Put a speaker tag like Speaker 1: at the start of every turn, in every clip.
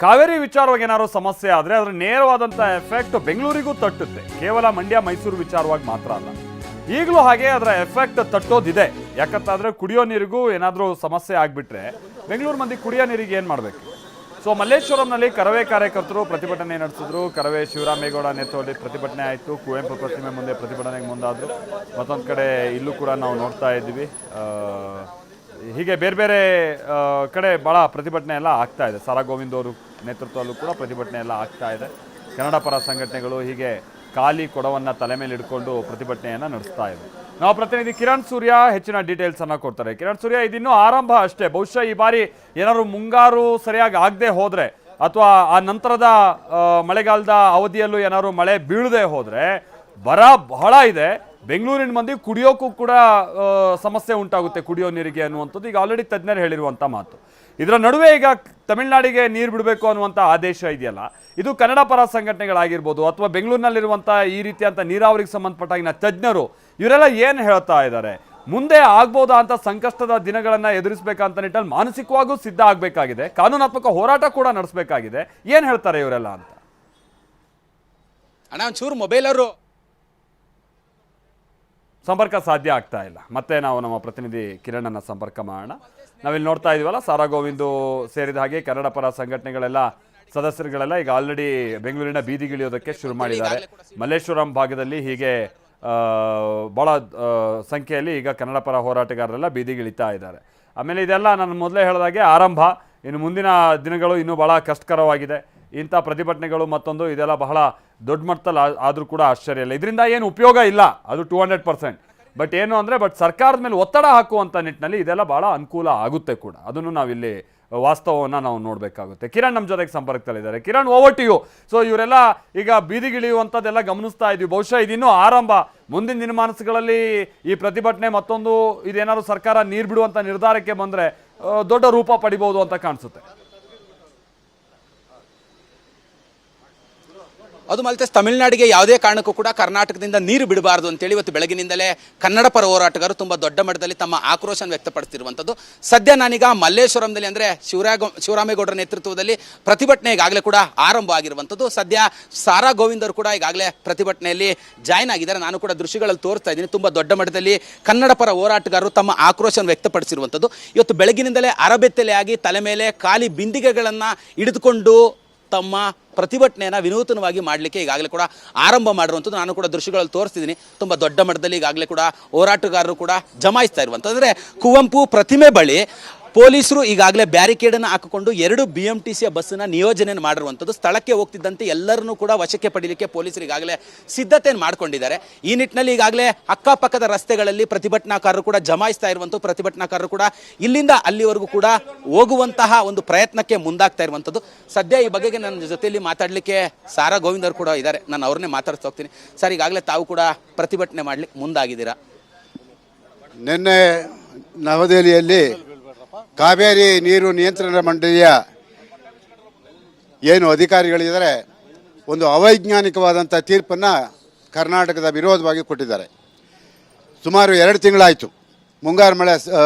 Speaker 1: ಕಾವೇರಿ ವಿಚಾರವಾಗಿ ಏನಾದ್ರು ಸಮಸ್ಯೆ ಆದರೆ ಅದರ ನೇರವಾದಂಥ ಎಫೆಕ್ಟ್ ಬೆಂಗಳೂರಿಗೂ ತಟ್ಟುತ್ತೆ. ಕೇವಲ ಮಂಡ್ಯ ಮೈಸೂರು ವಿಚಾರವಾಗಿ ಮಾತ್ರ ಅಲ್ಲ, ಈಗಲೂ ಹಾಗೆ ಅದರ ಎಫೆಕ್ಟ್ ತಟ್ಟೋದಿದೆ. ಯಾಕಂತಾದರೆ ಕುಡಿಯೋ ನೀರಿಗೂ ಏನಾದರೂ ಸಮಸ್ಯೆ ಆಗಿಬಿಟ್ರೆ ಬೆಂಗಳೂರು ಮಂದಿ ಕುಡಿಯೋ ನೀರಿಗೆ ಏನು ಮಾಡಬೇಕು? ಸೊ ಮಲ್ಲೇಶ್ವರಂನಲ್ಲಿ ಕರವೇ ಕಾರ್ಯಕರ್ತರು ಪ್ರತಿಭಟನೆ ನಡೆಸಿದ್ರು. ಕರವೇ ಶಿವರಾಮೇಗೌಡ ನೇತೃತ್ವದಲ್ಲಿ ಪ್ರತಿಭಟನೆ ಆಯಿತು. ಕುವೆಂಪು ಪ್ರತಿಮೆ ಮುಂದೆ ಪ್ರತಿಭಟನೆಗೆ ಮುಂದಾದರು. ಮತ್ತೊಂದು ಕಡೆ ಇಲ್ಲೂ ಕೂಡ ನಾವು ನೋಡ್ತಾ ಇದ್ದೀವಿ, ಹೀಗೆ ಬೇರೆ ಬೇರೆ ಕಡೆ ಭಾಳ ಪ್ರತಿಭಟನೆ ಎಲ್ಲ ಆಗ್ತಾ ಇದೆ. ಸಾರಾ ಗೋವಿಂದ್ ಅವರು ನೇತೃತ್ವದಲ್ಲೂ ಕೂಡ ಪ್ರತಿಭಟನೆ ಎಲ್ಲ ಆಗ್ತಾ ಇದೆ. ಕನ್ನಡ ಪರ ಸಂಘಟನೆಗಳು ಹೀಗೆ ಖಾಲಿ ಕೊಡವನ್ನು ತಲೆ ಮೇಲೆ ಹಿಡ್ಕೊಂಡು ಪ್ರತಿಭಟನೆಯನ್ನು ನಡೆಸ್ತಾ ಇದೆ. ನಾವು ಪ್ರತಿನಿಧಿ ಕಿರಣ್ ಸೂರ್ಯ ಹೆಚ್ಚಿನ ಡೀಟೇಲ್ಸನ್ನು ಕೊಡ್ತಾರೆ. ಕಿರಣ್ ಸೂರ್ಯ, ಇದಿನ್ನೂ ಆರಂಭ ಅಷ್ಟೇ. ಬಹುಶಃ ಈ ಬಾರಿ ಏನಾದ್ರು ಮುಂಗಾರು ಸರಿಯಾಗಿ ಆಗದೆ ಹೋದರೆ ಅಥವಾ ಆ ನಂತರದ ಮಳೆಗಾಲದ ಅವಧಿಯಲ್ಲೂ ಏನಾದ್ರು ಮಳೆ ಬೀಳದೆ ಹೋದರೆ ಬರ ಬಹಳ ಇದೆ. ಬೆಂಗಳೂರಿನ ಮಂದಿ ಕುಡಿಯೋಕ್ಕೂ ಕೂಡ ಸಮಸ್ಯೆ ಉಂಟಾಗುತ್ತೆ, ಕುಡಿಯೋ ನೀರಿಗೆ ಅನ್ನುವಂಥದ್ದು ಈಗ ಆಲ್ರೆಡಿ ತಜ್ಞರು ಹೇಳಿರುವಂಥ ಮಾತು. ಇದರ ನಡುವೆ ಈಗ ತಮಿಳುನಾಡಿಗೆ ನೀರು ಬಿಡಬೇಕು ಅನ್ನುವಂಥ ಆದೇಶ ಇದೆಯಲ್ಲ, ಇದು ಕನ್ನಡ ಪರ ಸಂಘಟನೆಗಳಾಗಿರ್ಬೋದು ಅಥವಾ ಬೆಂಗಳೂರಿನಲ್ಲಿರುವಂಥ ಈ ರೀತಿಯಂಥ ನೀರಾವರಿಗೆ ಸಂಬಂಧಪಟ್ಟಾಗಿನ ತಜ್ಞರು ಇವರೆಲ್ಲ ಏನು ಹೇಳ್ತಾ ಇದ್ದಾರೆ? ಮುಂದೆ ಆಗ್ಬೋದಾ ಅಂತ ಸಂಕಷ್ಟದ ದಿನಗಳನ್ನು ಎದುರಿಸಬೇಕಂತ ನಿಟ್ಟಲ್ಲಿ ಮಾನಸಿಕವಾಗೂ ಸಿದ್ಧ ಆಗಬೇಕಾಗಿದೆ, ಕಾನೂನಾತ್ಮಕ ಹೋರಾಟ ಕೂಡ ನಡೆಸಬೇಕಾಗಿದೆ. ಏನು ಹೇಳ್ತಾರೆ ಇವರೆಲ್ಲ ಅಂತ?
Speaker 2: ಅಣ್ಣ ಒಂಚೂರು ಮೊಬೈಲರು
Speaker 1: ಸಂಪರ್ಕ ಸಾಧ್ಯ ಆಗ್ತಾ ಇಲ್ಲ. ಮತ್ತೆ ನಾವು ನಮ್ಮ ಪ್ರತಿನಿಧಿ ಕಿರಣನ್ನ ಸಂಪರ್ಕ ಮಾಡೋಣ. ನಾವಿಲ್ಲಿ ನೋಡ್ತಾ ಇದೀವಲ್ಲ, ಸಾರಾ ಗೋವಿಂದು ಸೇರಿದ ಹಾಗೆ ಕನ್ನಡ ಪರ ಸಂಘಟನೆಗಳೆಲ್ಲ ಸದಸ್ಯರುಗಳೆಲ್ಲ ಈಗ ಆಲ್ರೆಡಿ ಬೆಂಗಳೂರಿನ ಬೀದಿಗಿಳಿಯೋದಕ್ಕೆ ಶುರು ಮಾಡಿದ್ದಾರೆ. ಮಲ್ಲೇಶ್ವರಂ ಭಾಗದಲ್ಲಿ ಹೀಗೆ ಭಾಳ ಸಂಖ್ಯೆಯಲ್ಲಿ ಈಗ ಕನ್ನಡ ಪರ ಹೋರಾಟಗಾರರೆಲ್ಲ ಬೀದಿಗಿಳಿತಾ ಇದ್ದಾರೆ. ಆಮೇಲೆ ಇದೆಲ್ಲ ನಾನು ಮೊದಲೇ ಹೇಳಿದಾಗೆ ಆರಂಭ. ಇನ್ನು ಮುಂದಿನ ದಿನಗಳು ಇನ್ನೂ ಭಾಳ ಕಷ್ಟಕರವಾಗಿದೆ. ಇಂಥ ಪ್ರತಿಭಟನೆಗಳು ಮತ್ತೊಂದು ಇದೆಲ್ಲ ಬಹಳ ದೊಡ್ಡ ಮಟ್ಟದಲ್ಲಿ ಆದರೂ ಕೂಡ ಆಶ್ಚರ್ಯ ಇಲ್ಲ. ಇದರಿಂದ ಏನು ಉಪಯೋಗ ಇಲ್ಲ, ಅದು 200%. ಬಟ್ ಏನು ಅಂದರೆ ಸರ್ಕಾರದ ಮೇಲೆ ಒತ್ತಡ ಹಾಕುವಂಥ ನಿಟ್ಟಿನಲ್ಲಿ ಇದೆಲ್ಲ ಭಾಳ ಅನುಕೂಲ ಆಗುತ್ತೆ ಕೂಡ. ಅದನ್ನು ನಾವಿಲ್ಲಿ ವಾಸ್ತವವನ್ನು ನಾವು ನೋಡಬೇಕಾಗುತ್ತೆ. ಕಿರಣ್ ನಮ್ಮ ಜೊತೆಗೆ ಸಂಪರ್ಕದಲ್ಲಿದ್ದಾರೆ. Kiran, over to you. So ಇವರೆಲ್ಲ ಈಗ ಬೀದಿಗಿಳಿಯುವಂಥದ್ದೆಲ್ಲ ಗಮನಿಸ್ತಾ ಇದ್ವಿ. ಬಹುಶಃ ಇದಿನ್ನೂ ಆರಂಭ. ಮುಂದಿನ ದಿನಮಾನಗಳಲ್ಲಿ ಈ ಪ್ರತಿಭಟನೆ ಮತ್ತೊಂದು ಇದೇನಾದ್ರು ಸರ್ಕಾರ ನೀರು ಬಿಡುವಂಥ ನಿರ್ಧಾರಕ್ಕೆ ಬಂದರೆ ದೊಡ್ಡ ರೂಪ ಪಡಿಬೋದು ಅಂತ ಕಾಣಿಸುತ್ತೆ.
Speaker 2: ಅದು ಮಲ್ತೆ ತಮಿಳುನಾಡಿಗೆ ಯಾವುದೇ ಕಾರಣಕ್ಕೂ ಕೂಡ ಕರ್ನಾಟಕದಿಂದ ನೀರು ಬಿಡಬಾರದು ಅಂತೇಳಿ ಇವತ್ತು ಬೆಳಗಿನಿಂದಲೇ ಕನ್ನಡ ಪರ ಹೋರಾಟಗಾರರು ತುಂಬ ದೊಡ್ಡ ಮಟ್ಟದಲ್ಲಿ ತಮ್ಮ ಆಕ್ರೋಶ ವ್ಯಕ್ತಪಡಿಸ್ತಿರುವಂಥದ್ದು. ಸದ್ಯ ನಾನೀಗ ಮಲ್ಲೇಶ್ವರಂದಲ್ಲಿ ಅಂದರೆ ಶಿವರಾಮೇಗೌಡರ ನೇತೃತ್ವದಲ್ಲಿ ಪ್ರತಿಭಟನೆ ಈಗಾಗಲೇ ಕೂಡ ಆರಂಭ ಆಗಿರುವಂಥದ್ದು. ಸದ್ಯ ಸಾರಾ ಗೋವಿಂದ್ ಅವರು ಕೂಡ ಈಗಾಗಲೇ ಪ್ರತಿಭಟನೆಯಲ್ಲಿ ಜಾಯ್ನ್ ಆಗಿದ್ದಾರೆ. ನಾನು ಕೂಡ ದೃಶ್ಯಗಳಲ್ಲಿ ತೋರಿಸ್ತಾ ಇದ್ದೀನಿ. ತುಂಬ ದೊಡ್ಡ ಮಟ್ಟದಲ್ಲಿ ಕನ್ನಡ ಪರ ಹೋರಾಟಗಾರರು ತಮ್ಮ ಆಕ್ರೋಶ ವ್ಯಕ್ತಪಡಿಸಿರುವಂಥದ್ದು. ಇವತ್ತು ಬೆಳಗಿನಿಂದಲೇ ಅರಬೆತ್ತಲೆ ಆಗಿ ತಲೆ ಮೇಲೆ ಖಾಲಿ ಬಿಂದಿಗೆಗಳನ್ನು ಹಿಡಿದುಕೊಂಡು ತಮ್ಮ ಪ್ರತಿಭಟನೆಯನ್ನು ವಿನೂತನವಾಗಿ ಮಾಡಲಿಕ್ಕೆ ಈಗಾಗಲೇ ಕೂಡ ಆರಂಭ ಮಾಡಿರುವಂಥದ್ದು ನಾನು ಕೂಡ ದೃಶ್ಯಗಳಲ್ಲಿ ತೋರಿಸ್ತಿದ್ದೀನಿ. ತುಂಬ ದೊಡ್ಡ ಮಟ್ಟದಲ್ಲಿ ಈಗಾಗಲೇ ಕೂಡ ಹೋರಾಟಗಾರರು ಕೂಡ ಜಮಾಯಿಸ್ತಾ ಇರುವಂಥದ್ದು. ಅಂದರೆ ಕುವೆಂಪು ಪ್ರತಿಮೆ ಬಳಿ ಪೊಲೀಸರು ಈಗಾಗಲೇ ಬ್ಯಾರಿಕೇಡನ್ನು ಹಾಕಿಕೊಂಡು 2 BMTC ಬಸ್ಸನ್ನು ನಿಯೋಜನೆ ಮಾಡಿರುವಂಥದ್ದು. ಸ್ಥಳಕ್ಕೆ ಹೋಗ್ತಿದ್ದಂತೆ ಎಲ್ಲರನ್ನೂ ಕೂಡ ವಶಕ್ಕೆ ಪಡೀಲಿಕ್ಕೆ ಪೊಲೀಸರು ಈಗಾಗಲೇ ಸಿದ್ಧತೆಯನ್ನು ಮಾಡ್ಕೊಂಡಿದ್ದಾರೆ. ಈ ನಿಟ್ಟಿನಲ್ಲಿ ಈಗಾಗಲೇ ಅಕ್ಕಪಕ್ಕದ ರಸ್ತೆಗಳಲ್ಲಿ ಪ್ರತಿಭಟನಾಕಾರರು ಕೂಡ ಜಮಾಯಿಸ್ತಾ ಇರುವಂಥದ್ದು. ಪ್ರತಿಭಟನಾಕಾರರು ಕೂಡ ಇಲ್ಲಿಂದ ಅಲ್ಲಿವರೆಗೂ ಕೂಡ ಹೋಗುವಂತಹ ಒಂದು ಪ್ರಯತ್ನಕ್ಕೆ ಮುಂದಾಗ್ತಾ ಇರುವಂಥದ್ದು. ಸದ್ಯ ಈ ಬಗೆಗೆ ನನ್ನ ಜೊತೆಯಲ್ಲಿ ಮಾತಾಡಲಿಕ್ಕೆ ಸಾರಾ ಗೋವಿಂದ್ ಅವರು ಕೂಡ ಇದ್ದಾರೆ. ನಾನು ಅವ್ರನ್ನೇ ಮಾತಾಡ್ತಾ ಹೋಗ್ತೀನಿ. ಸರ್, ಈಗಾಗಲೇ ತಾವು ಕೂಡ ಪ್ರತಿಭಟನೆ ಮಾಡಲಿಕ್ಕೆ ಮುಂದಾಗಿದ್ದೀರಾ?
Speaker 3: ನಿನ್ನೆ ನವದೆಹಲಿಯಲ್ಲಿ ಕಾವೇರಿ ನೀರು ನಿಯಂತ್ರಣ ಮಂಡಳಿಯ ಏನು ಅಧಿಕಾರಿಗಳಿದ್ದಾರೆ, ಒಂದು ಅವೈಜ್ಞಾನಿಕವಾದಂಥ ತೀರ್ಪನ್ನು ಕರ್ನಾಟಕದ ವಿರೋಧವಾಗಿ ಕೊಟ್ಟಿದ್ದಾರೆ. ಸುಮಾರು 2 ತಿಂಗಳಾಯಿತು ಮುಂಗಾರು ಮಳೆ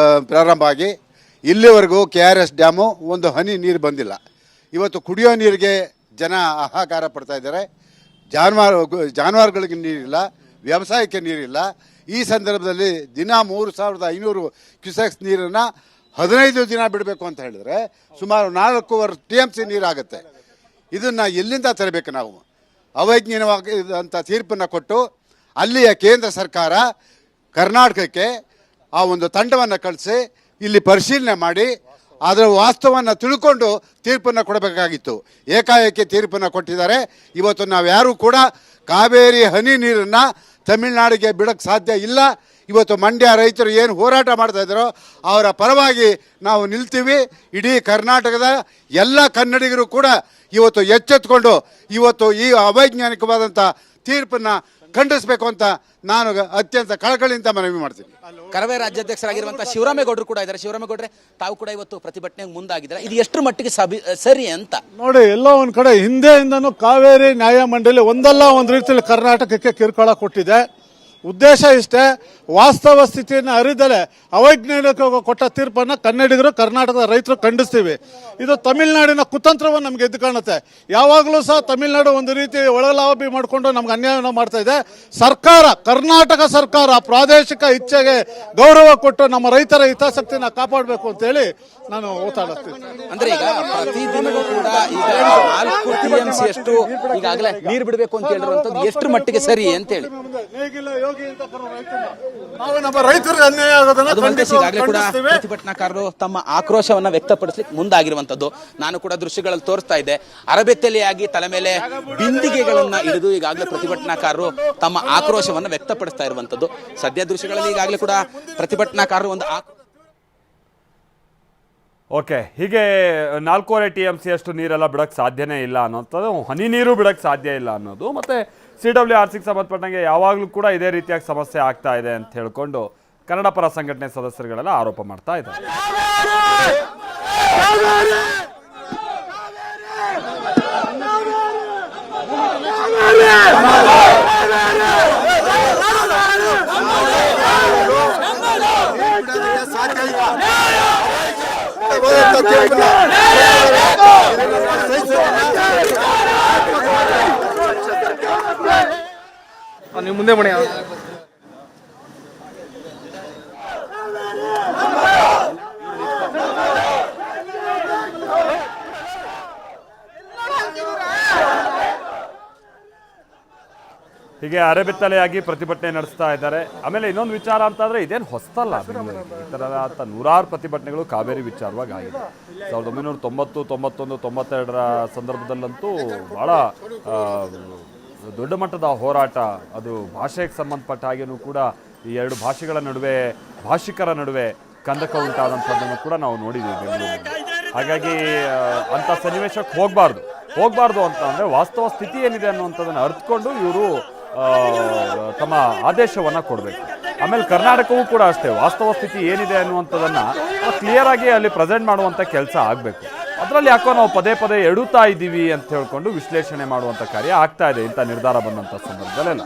Speaker 3: ಪ್ರಾರಂಭ ಆಗಿ. ಇಲ್ಲಿವರೆಗೂ KRS ಡ್ಯಾಮು ಒಂದು ಹನಿ ನೀರು ಬಂದಿಲ್ಲ. ಇವತ್ತು ಕುಡಿಯೋ ನೀರಿಗೆ ಜನ ಹಾಹಾಕಾರ ಪಡ್ತಾ ಇದ್ದಾರೆ. ಜಾನುವಾರುಗಳಿಗೆ ನೀರಿಲ್ಲ, ವ್ಯವಸಾಯಕ್ಕೆ ನೀರಿಲ್ಲ. ಈ ಸಂದರ್ಭದಲ್ಲಿ ದಿನ 3500 ಕ್ಯೂಸೆಕ್ಸ್ ನೀರನ್ನು 15 ದಿನ ಬಿಡಬೇಕು ಅಂತ ಹೇಳಿದ್ರೆ ಸುಮಾರು 4.25 TMC ನೀರಾಗುತ್ತೆ. ಇದನ್ನು ಎಲ್ಲಿಂದ ತರಬೇಕು ನಾವು? ಅವೈಜ್ಞಾನಿಕವಾದಂಥ ತೀರ್ಪನ್ನು ಕೊಟ್ಟು ಅಲ್ಲಿಯ ಕೇಂದ್ರ ಸರ್ಕಾರ ಕರ್ನಾಟಕಕ್ಕೆ ಆ ಒಂದು ತಂಡವನ್ನು ಕಳಿಸಿ ಇಲ್ಲಿ ಪರಿಶೀಲನೆ ಮಾಡಿ ಅದರ ವಾಸ್ತವವನ್ನು ತಿಳ್ಕೊಂಡು ತೀರ್ಪನ್ನು ಕೊಡಬೇಕಾಗಿತ್ತು. ಏಕಾಏಕಿ ತೀರ್ಪನ್ನು ಕೊಟ್ಟಿದ್ದಾರೆ. ಇವತ್ತು ನಾವು ಯಾರೂ ಕೂಡ ಕಾವೇರಿ ಹನಿ ನೀರನ್ನು ತಮಿಳುನಾಡಿಗೆ ಬಿಡೋಕ್ಕೆ ಸಾಧ್ಯ ಇಲ್ಲ. ಇವತ್ತು ಮಂಡ್ಯ ರೈತರು ಏನು ಹೋರಾಟ ಮಾಡ್ತಾ ಇದ್ದಾರೋ ಅವರ ಪರವಾಗಿ ನಾವು ನಿಲ್ತೀವಿ. ಇಡೀ ಕರ್ನಾಟಕದ ಎಲ್ಲ ಕನ್ನಡಿಗರು ಕೂಡ ಇವತ್ತು ಎಚ್ಚೆತ್ತುಕೊಂಡು ಇವತ್ತು ಈ ಅವೈಜ್ಞಾನಿಕವಾದಂಥ ತೀರ್ಪನ್ನು ಖಂಡಿಸಬೇಕು ಅಂತ ನಾನು ಅತ್ಯಂತ ಕಳಕಳಿಯಿಂದ ಮನವಿ ಮಾಡ್ತೀನಿ.
Speaker 2: ಕರವೇ ರಾಜ್ಯಾಧ್ಯಕ್ಷರಾಗಿರುವಂತಹ ಶಿವರಾಮೇಗೌಡರು ಕೂಡ ಇದ್ದಾರೆ. ಶಿವರಾಮೇಗೌಡ್ರೆ, ತಾವು ಕೂಡ ಇವತ್ತು ಪ್ರತಿಭಟನೆಗೆ ಮುಂದಾಗಿದ್ದಾರೆ. ಇದು ಎಷ್ಟರ ಮಟ್ಟಿಗೆ ಸರಿ ಅಂತ
Speaker 4: ನೋಡಿ, ಎಲ್ಲೋ ಒಂದು ಕಡೆ ಹಿಂದೆಯಿಂದನೂ ಕಾವೇರಿ ನ್ಯಾಯ ಮಂಡಳಿ ಒಂದಲ್ಲ ಒಂದು ರೀತಿಯಲ್ಲಿ ಕರ್ನಾಟಕಕ್ಕೆ ಕಿರುಕುಳ ಕೊಟ್ಟಿದೆ. ಉದ್ದೇಶ ಇಷ್ಟೇ, ವಾಸ್ತವ ಸ್ಥಿತಿಯನ್ನು ಅರಿದಲೆ ಅವೈಜ್ಞಾನಿಕ ಕೊಟ್ಟ ತೀರ್ಪನ್ನು ಕನ್ನಡಿಗರು, ಕರ್ನಾಟಕದ ರೈತರು ಖಂಡಿಸ್ತೀವಿ. ಇದು ತಮಿಳುನಾಡಿನ ಕುತಂತ್ರವನ್ನು ನಮ್ಗೆ ಎದ್ದು ಕಾಣುತ್ತೆ. ಯಾವಾಗಲೂ ಸಹ ತಮಿಳುನಾಡು ಒಂದು ರೀತಿ ಒಳಲಾಭಿ ಮಾಡಿಕೊಂಡು ನಮ್ಗೆ ಅನ್ಯಾಯವನ್ನು ಮಾಡ್ತಾ ಇದೆ. ಸರ್ಕಾರ, ಕರ್ನಾಟಕ ಸರ್ಕಾರ ಪ್ರಾದೇಶಿಕ ಇಚ್ಛೆಗೆ ಗೌರವ ಕೊಟ್ಟು ನಮ್ಮ ರೈತರ ಹಿತಾಸಕ್ತಿನ ಕಾಪಾಡಬೇಕು ಅಂತೇಳಿ ನಾನು ಓತಾಡ್ತೀನಿ.
Speaker 2: ಅಂದ್ರೆ ಈಗ ಪ್ರತಿದಿನವೂ ಕೂಡ ಈಗ 4 TMC ಅಷ್ಟು ಈಗಾಗಲೇ ನೀರು ಬಿಡಬೇಕು ಅಂತ ಹೇಳಿರುವಂತದ್ದು ಎಷ್ಟು ಮಟ್ಟಿಗೆ ಸರಿ ಅಂತ ಹೇಳಿ
Speaker 4: ನಾವು ನಮ್ಮ ರೈತರಿಗೆ ಅನ್ಯಾಯ ಆಗೋದನ್ನ
Speaker 2: ಈಗಾಗಲೇ ಕೂಡ ಪ್ರತಿಭಟನಾಕಾರರು ತಮ್ಮ ಆಕ್ರೋಶವನ್ನ ವ್ಯಕ್ತಪಡಿಸಲಿಕ್ಕೆ ಮುಂದಾಗಿರುವಂತದ್ದು ನಾನು ಕೂಡ ದೃಶ್ಯಗಳಲ್ಲಿ ತೋರಿಸ್ತಾ ಇದ್ದೆ. ಅರಬೆತ್ತಲೆಯಾಗಿ ತಲೆ ಮೇಲೆ ಬಿಂದಿಗೆಗಳನ್ನ ಹಿಡಿದು ಈಗಾಗಲೇ ಪ್ರತಿಭಟನಾಕಾರರು ತಮ್ಮ ಆಕ್ರೋಶವನ್ನ ವ್ಯಕ್ತಪಡಿಸ್ತಾ ಇರುವಂತದ್ದು. ಸದ್ಯ ದೃಶ್ಯಗಳಲ್ಲಿ ಈಗಾಗಲೇ ಕೂಡ ಪ್ರತಿಭಟನಾಕಾರರು ಒಂದು
Speaker 1: ಓಕೆ, ಹೀಗೆ 4.5 TMC ಅಷ್ಟು ನೀರೆಲ್ಲ ಬಿಡಕ್ಕೆ ಸಾಧ್ಯನೇ ಇಲ್ಲ ಅನ್ನೋಂಥದ್ದು, ಹನಿ ನೀರು ಬಿಡಕ್ಕೆ ಸಾಧ್ಯ ಇಲ್ಲ ಅನ್ನೋದು, ಮತ್ತು CWRCಗೆ ಸಂಬಂಧಪಟ್ಟಂಗೆ ಯಾವಾಗಲೂ ಕೂಡ ಇದೇ ರೀತಿಯಾಗಿ ಸಮಸ್ಯೆ ಆಗ್ತಾ ಇದೆ ಅಂತ ಹೇಳ್ಕೊಂಡು ಕನ್ನಡ ಪರ ಸಂಘಟನೆ ಸದಸ್ಯರುಗಳೆಲ್ಲ ಆರೋಪ ಮಾಡ್ತಾ ಇದ್ದಾರೆ.
Speaker 5: ನೀವು ಮುಂದೆ ಬನ್ನಿ.
Speaker 1: ಹೀಗೆ ಅರೆಬೆತ್ತಲೆಯಾಗಿ ಪ್ರತಿಭಟನೆ ನಡೆಸ್ತಾ ಇದ್ದಾರೆ. ಆಮೇಲೆ ಇನ್ನೊಂದು ವಿಚಾರ ಅಂತಂದ್ರೆ ಇದೇನು ಹೊಸ್ತಲ್ಲ, ಈ ಥರದ ನೂರಾರು ಪ್ರತಿಭಟನೆಗಳು ಕಾವೇರಿ ವಿಚಾರವಾಗಿ ಆಗಿದೆ. 1990, 91, 92ರ ಸಂದರ್ಭದಲ್ಲಂತೂ ಬಹಳ ದೊಡ್ಡ ಮಟ್ಟದ ಹೋರಾಟ, ಅದು ಭಾಷೆಗೆ ಸಂಬಂಧಪಟ್ಟ ಹಾಗೇನೂ ಕೂಡ ಈ ಎರಡು ಭಾಷೆಗಳ ನಡುವೆ, ಭಾಷಿಕರ ನಡುವೆ ಕಂದಕ ಉಂಟಾದಂಥದ್ದನ್ನು ಕೂಡ ನಾವು ನೋಡಿದ್ದೀವಿ ಬೆಂಗಳೂರಿನಲ್ಲಿ. ಹಾಗಾಗಿ ಅಂಥ ಸನ್ನಿವೇಶಕ್ಕೆ ಹೋಗಬಾರ್ದು ಅಂತ ಅಂದರೆ ವಾಸ್ತವ ಸ್ಥಿತಿ ಏನಿದೆ ಅನ್ನುವಂಥದ್ದನ್ನು ಅರ್ಥಕೊಂಡು ಇವರು ತಮ್ಮ ಆದೇಶವನ್ನು ಕೊಡಬೇಕು. ಆಮೇಲೆ ಕರ್ನಾಟಕವೂ ಕೂಡ ಅಷ್ಟೇ, ವಾಸ್ತವ ಸ್ಥಿತಿ ಏನಿದೆ ಅನ್ನುವಂಥದ್ದನ್ನು ಕ್ಲಿಯರ್ ಆಗಿ ಅಲ್ಲಿ ಪ್ರೆಸೆಂಟ್ ಮಾಡುವಂಥ ಕೆಲಸ ಆಗಬೇಕು. ಅದರಲ್ಲಿ ಯಾಕೋ ನಾವು ಪದೇ ಪದೇ ಎಡುತ್ತಾ ಇದ್ದೀವಿ ಅಂತ ಹೇಳ್ಕೊಂಡು ವಿಶ್ಲೇಷಣೆ ಮಾಡುವಂಥ ಕಾರ್ಯ ಆಗ್ತಾ ಇದೆ ಇಂಥ ನಿರ್ಧಾರ ಬಂದಂಥ ಸಂದರ್ಭದಲ್ಲೆಲ್ಲ.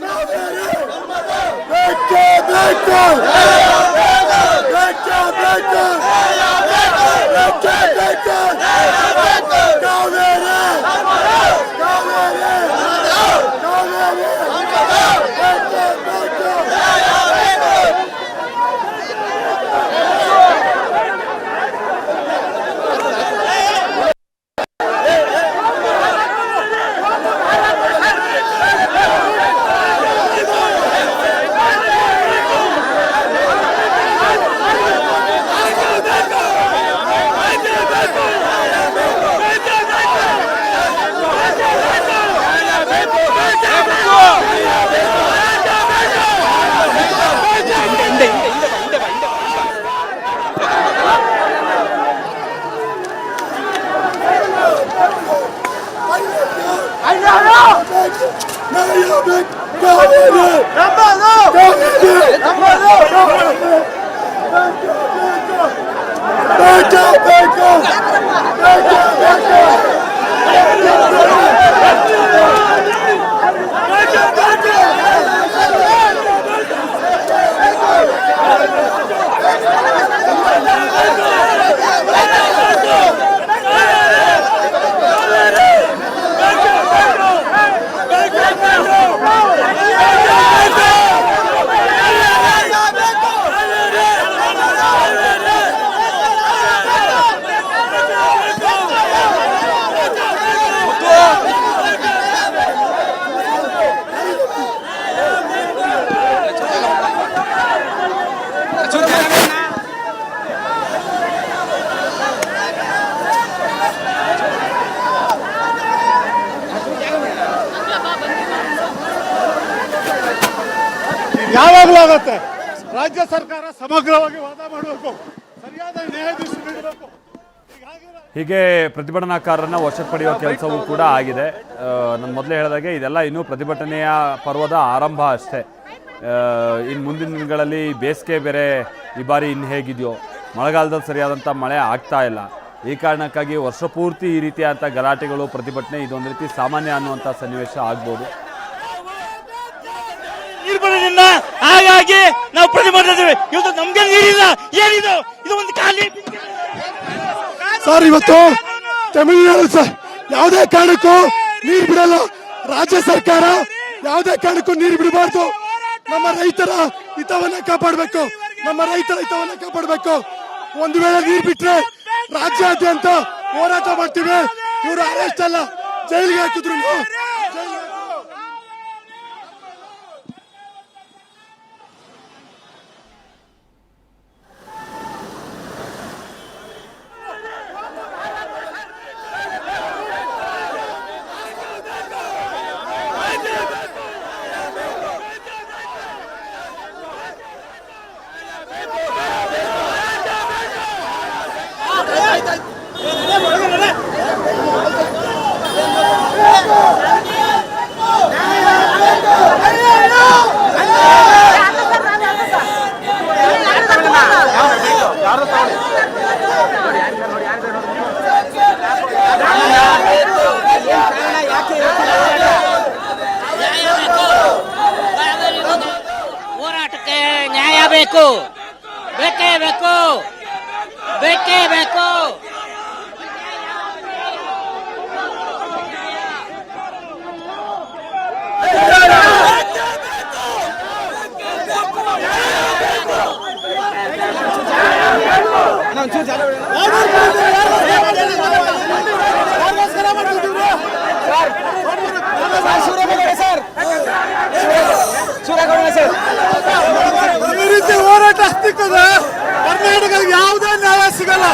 Speaker 4: ಯಾವಾಗಲೂ ಆಗುತ್ತೆ. ರಾಜ್ಯ ಸರ್ಕಾರ ಸಮಗ್ರವಾಗಿ ವಾದ ಮಾಡಬೇಕು, ಸರಿಯಾದ ನ್ಯಾಯಾಧೀಶ ನೀಡಬೇಕು.
Speaker 1: ಹೀಗೆ ಪ್ರತಿಭಟನಾಕಾರರನ್ನ ವಶಕ್ಕೆ ಪಡೆಯುವ ಕೆಲಸವೂ ಕೂಡ ಆಗಿದೆ. ನಾನು ಮೊದಲೇ ಹೇಳಿದಾಗೆ ಇದೆಲ್ಲ ಇನ್ನೂ ಪ್ರತಿಭಟನೆಯ ಪರ್ವದ ಆರಂಭ ಅಷ್ಟೇ. ಇನ್ನು ಮುಂದಿನ ದಿನಗಳಲ್ಲಿ ಬೇಸಿಗೆ ಬೇರೆ ಈ ಬಾರಿ ಇನ್ನು ಹೇಗಿದೆಯೋ, ಮಳೆಗಾಲದಲ್ಲಿ ಸರಿಯಾದಂಥ ಮಳೆ ಆಗ್ತಾ ಇಲ್ಲ. ಈ ಕಾರಣಕ್ಕಾಗಿ ವರ್ಷ ಪೂರ್ತಿ ಈ ರೀತಿಯಾದಂಥ ಗಲಾಟೆಗಳು, ಪ್ರತಿಭಟನೆ ಇದೊಂದು ರೀತಿ ಸಾಮಾನ್ಯ ಅನ್ನುವಂಥ ಸನ್ನಿವೇಶ ಆಗ್ಬೋದು.
Speaker 5: ಅದರಿಂದ ಹಾಗಾಗಿ ನಾವು ಪ್ರತಿಭಟನೆ ಮಾಡ್ತೀವಿ. ಇವತ್ತು ನಮ್ಗೆ ನೀರಿಲ್ಲ, ಏನಿದು ಇದು ಒಂದು ಖಾಲಿ
Speaker 6: ಸರ್. ಇವತ್ತು ತಮಿಳುನಾಡು ಯಾವುದೇ ಕಾರಣಕ್ಕೂ ನೀರು ಬಿಡಲ್ಲ. ರಾಜ್ಯ ಸರ್ಕಾರ ಯಾವುದೇ ಕಾರಣಕ್ಕೂ ನೀರು ಬಿಡಬಾರ್ದು. ನಮ್ಮ ರೈತರ ಹಿತವನ್ನ ಕಾಪಾಡಬೇಕು. ಒಂದು ವೇಳೆ ನೀರು ಬಿಟ್ರೆ ರಾಜ್ಯಾದ್ಯಂತ ಹೋರಾಟ ಮಾಡ್ತೀವಿ. ಇವರು ಅರೆಸ್ಟ್ ಅಲ್ಲ, ಜೈಲಿಗೆ ಹಾಕಿದ್ರು.
Speaker 7: ಹೋರಾಟಕ್ಕೆ ನ್ಯಾಯ ಬೇಕು, ಬೇಕೇ ಬೇಕು.
Speaker 4: ಈ ರೀತಿ ಹೋರಾಟ ಹತ್ತಿಕ್ಕದ ಕರ್ನಾಟಕ ಯಾವುದೇ ನ್ಯಾಯ ಸಿಗಲ್ಲ.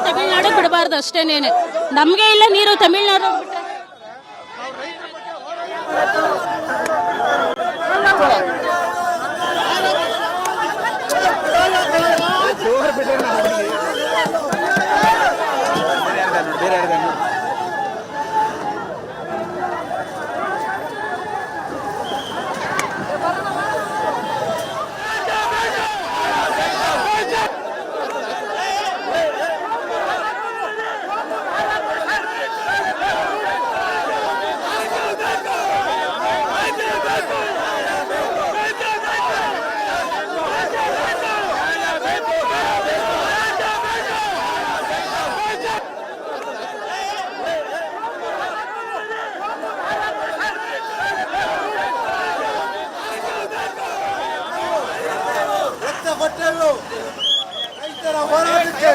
Speaker 8: ತಮಿಳ್ನಾಡು ಬಿಡಬಾರ್ದು ಅಷ್ಟೇನೇನೆ. ನಮ್ಗೆ ಇಲ್ಲ ನೀರು, ತಮಿಳ್ನಾಡು ರೈತರ ಹೋರಾಟಕ್ಕೆ